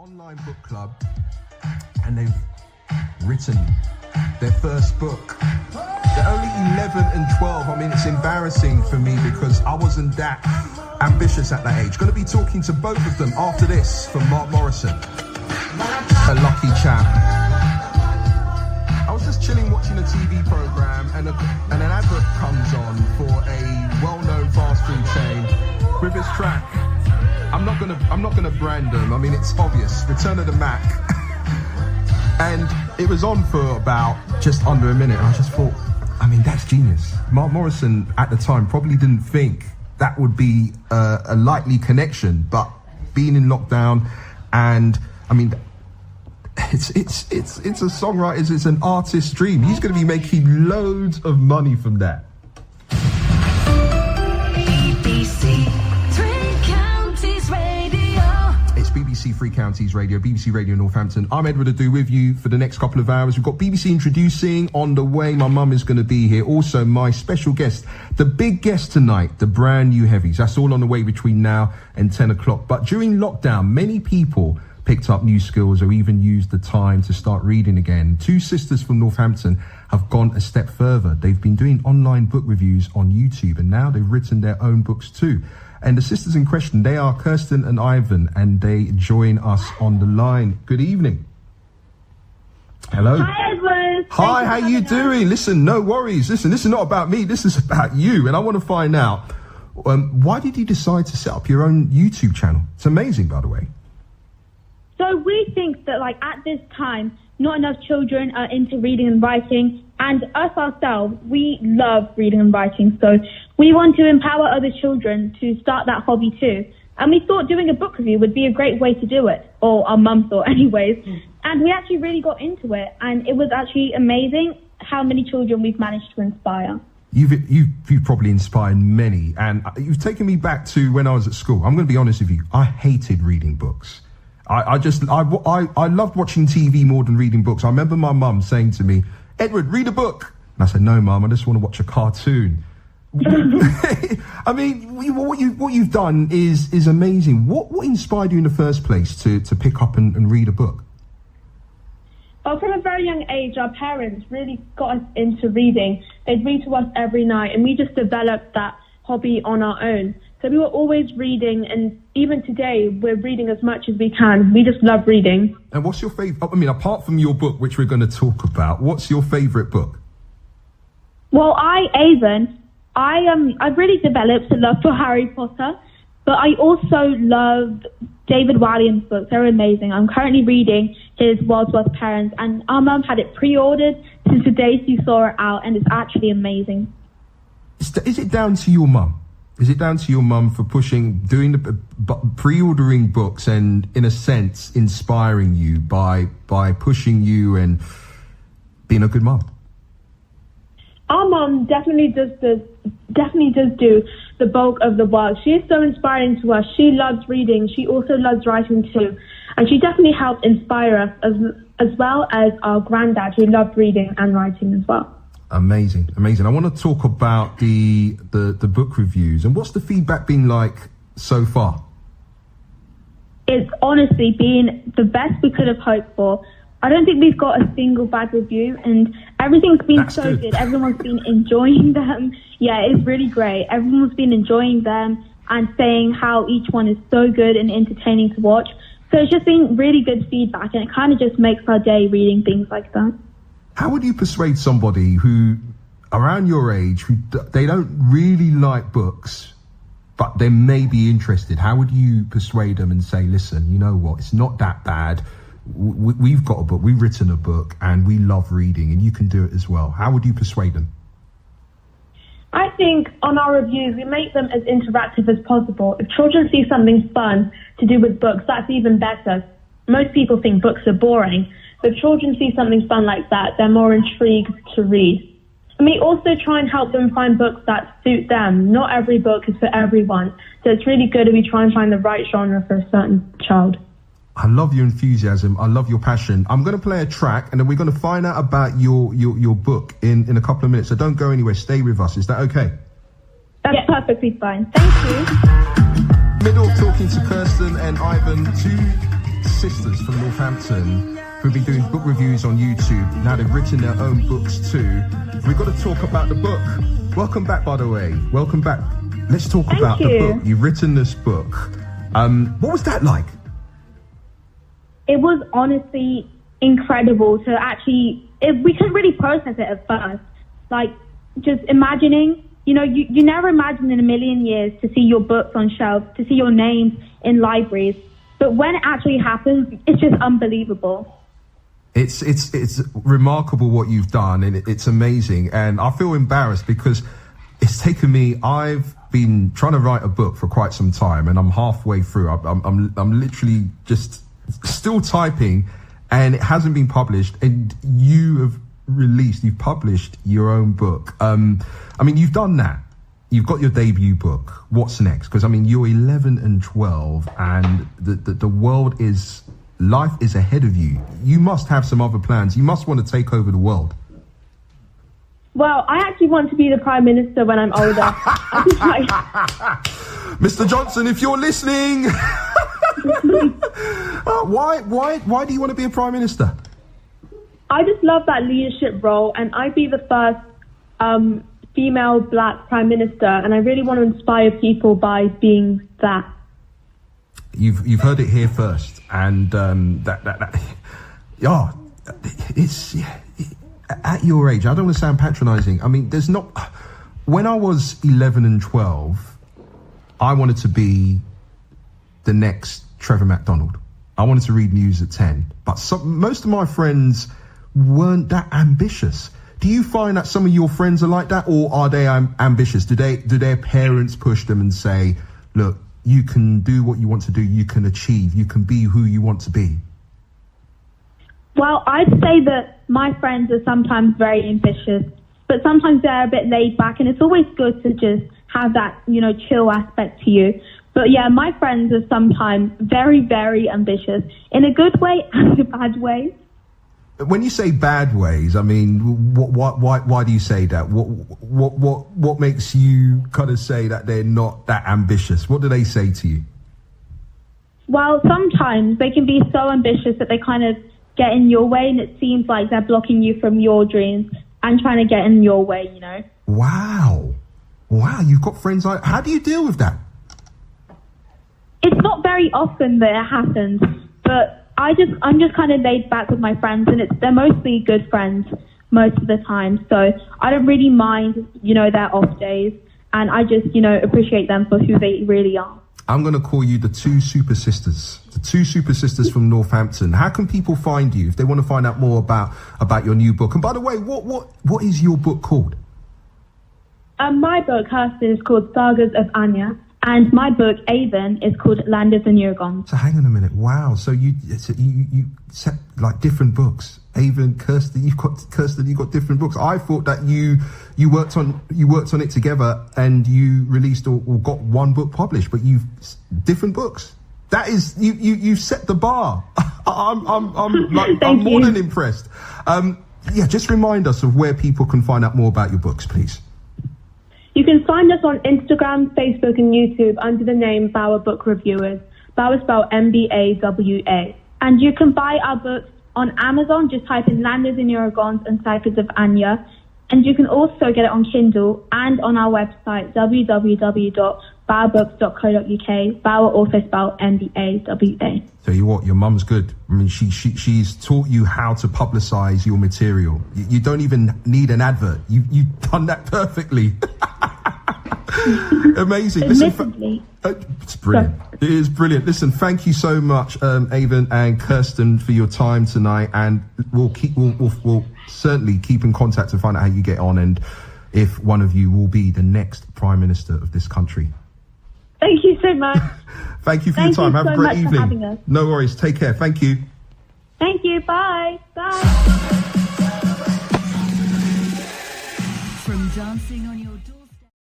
online book club, and they've written their first book. They're only 11 and 12. I mean, it's embarrassing for me because I wasn't that ambitious at that age. Going to be talking to both of them after this from Mark Morrison. A lucky chap. I was just chilling watching a TV program and an advert comes on for a well-known fast food chain with this track. I'm not gonna brand them. I mean, it's obvious. Return of the Mac. And it was on for about just under a minute. And I just thought, I mean, that's genius. Mark Morrison at the time probably didn't think that would be a likely connection, but being in lockdown, and I mean, it's a songwriter, it's an artist's dream. He's going to be making loads of money from that. BBC Three Counties Radio, BBC Radio Northampton. I'm Edward Adu with you for the next couple of hours. We've got BBC Introducing on the way. My mum is going to be here. Also, my special guest, the big guest tonight, the brand new heavies. That's all on the way between now and 10 o'clock. But during lockdown, many people picked up new skills or even used the time to start reading again. Two sisters from Northampton have gone a step further. They've been doing online book reviews on YouTube, and now they've written their own books too. And the sisters in question, they are Kirsten and Aiyven, and they join us on the line. Good evening. Hello. Hi, Edward. Hi, how you doing? Listen, no worries. Listen, this is not about me. This is about you. And I want to find out, why did you decide to set up your own YouTube channel? It's amazing, by the way. So we think that, at this time, not enough children are into reading and writing. And us ourselves, we love reading and writing. So we want to empower other children to start that hobby too. And we thought doing a book review would be a great way to do it. Or our mum thought anyways. And we actually really got into it. And it was actually amazing how many children we've managed to inspire. You've probably inspired many. And you've taken me back to when I was at school. I'm going to be honest with you. I hated reading books. I loved watching TV more than reading books. I remember my mum saying to me, Edward, read a book. And I said, no, Mum, I just want to watch a cartoon. I mean, what you've done is amazing. What inspired you in the first place to pick up and read a book? Well, from a very young age, our parents really got us into reading. They'd read to us every night, and we just developed that hobby on our own. So we were always reading, and even today, we're reading as much as we can. We just love reading. And what's your favourite, I mean, apart from your book, which we're going to talk about, what's your favourite book? Well, Aiyven, I've really developed a love for Harry Potter, but I also love David Walliams' books. They're amazing. I'm currently reading his Wordsworth Parents, and our mum had it pre-ordered since the day she saw it out, and it's actually amazing. Is it down to your mum? Is it down to your mum for pre-ordering books and, in a sense, inspiring you by pushing you and being a good mum? Our mum definitely does do the bulk of the work. She is so inspiring to us. She loves reading. She also loves writing too. And she definitely helped inspire us as well as our granddad, who loved reading and writing as well. Amazing. I want to talk about the book reviews. And what's the feedback been like so far? It's honestly been the best we could have hoped for. I don't think we've got a single bad review, and everything's been That's so good. Everyone's been enjoying them. Yeah, it's really great. Everyone's been enjoying them and saying how each one is so good and entertaining to watch. So it's just been really good feedback, and it kind of just makes our day reading things like that. How would you persuade somebody who, around your age, who they don't really like books, but they may be interested? How would you persuade them and say, listen, you know what, it's not that bad. We've got a book, we've written a book, and we love reading, and you can do it as well. How would you persuade them? I think on our reviews, we make them as interactive as possible. If children see something fun to do with books, that's even better. Most people think books are boring. If children see something fun like that, they're more intrigued to read. And we also try and help them find books that suit them. Not every book is for everyone. So it's really good if we try and find the right genre for a certain child. I love your enthusiasm. I love your passion. I'm going to play a track, and then we're going to find out about your book in a couple of minutes. So don't go anywhere. Stay with us. Is that okay? That's perfectly fine. Thank you. Middle of talking to Kirsten and Aiyven, two sisters from Northampton who've been doing book reviews on YouTube. Now they've written their own books too. We've got to talk about the book. Welcome back, by the way. Welcome back. Let's talk about the book. You've written this book. What was that like? It was honestly incredible to actually, we couldn't really process it at first. Like, just imagining, you never imagined in a million years to see your books on shelves, to see your names in libraries. But when it actually happens, it's just unbelievable. It's remarkable what you've done, and it's amazing. And I feel embarrassed because it's taken me, I've been trying to write a book for quite some time, and I'm halfway through. I'm literally just still typing, and it hasn't been published. And you've published your own book. You've done that. You've got your debut book. What's next? Because you're 11 and 12, and the world life is ahead of you. You must have some other plans. You must want to take over the world. Well, I actually want to be the Prime Minister when I'm older. Mr. Johnson, if you're listening, why do you want to be a Prime Minister? I just love that leadership role, and I'd be the first female black Prime Minister, and I really want to inspire people by being that. You've heard it here first, and it's. At your age, I don't want to sound patronising. When I was 11 and 12, I wanted to be the next Trevor McDonald. I wanted to read news at 10. But most of my friends weren't that ambitious. Do you find that some of your friends are like that, or are they ambitious? Do their parents push them and say, look, you can do what you want to do, you can achieve, you can be who you want to be? Well, I'd say that my friends are sometimes very ambitious, but sometimes they're a bit laid back, and it's always good to just have that, chill aspect to you. But yeah, my friends are sometimes very, very ambitious in a good way and a bad way. When you say bad ways, why do you say that? What makes you kind of say that they're not that ambitious? What do they say to you? Well, sometimes they can be so ambitious that they kind of get in your way, and it seems like they're blocking you from your dreams and trying to get in your way, Wow, you've got friends like, how do you deal with that? It's not very often that it happens, but I'm just kind of laid back with my friends, and they're mostly good friends most of the time, so I don't really mind, their off days, and I just, appreciate them for who they really are. I'm going to call you the two super sisters from Northampton. How can people find you if they want to find out more about your new book? And by the way, what is your book called? My book, Kirsten, is called Sagas of Anya, and my book, Aiyven, is called Landers and Nurogons. So hang on a minute. Wow. So you set like different books. Aiyven, Kirsten, you've got different books. I thought that you worked on it together and you released or got one book published, but you've different books. That is you set the bar. I'm more than impressed. Just remind us of where people can find out more about your books, please. You can find us on Instagram, Facebook, and YouTube under the name Mbawa Book Reviewers. Mbawa spelled Mbawa. And you can buy our books on Amazon. Just type in Landers and Nurogons and Sagas of Anya. And you can also get it on Kindle and on our website, www.bawabooks.co.uk. Mbawa also spelled Mbawa. Tell you what, your mum's good. She's taught you how to publicise your material. You don't even need an advert. You've done that perfectly. Amazing. Listen, it's brilliant. It is brilliant. Listen, thank you so much, Aiyven and Kirsten, for your time tonight, and we'll certainly keep in contact to find out how you get on and if one of you will be the next Prime Minister of this country. Thank you so much. Thank you for your time. Have a great evening. Having us. No worries. Take care. Thank you. Thank you. Bye. Bye. From dancing on your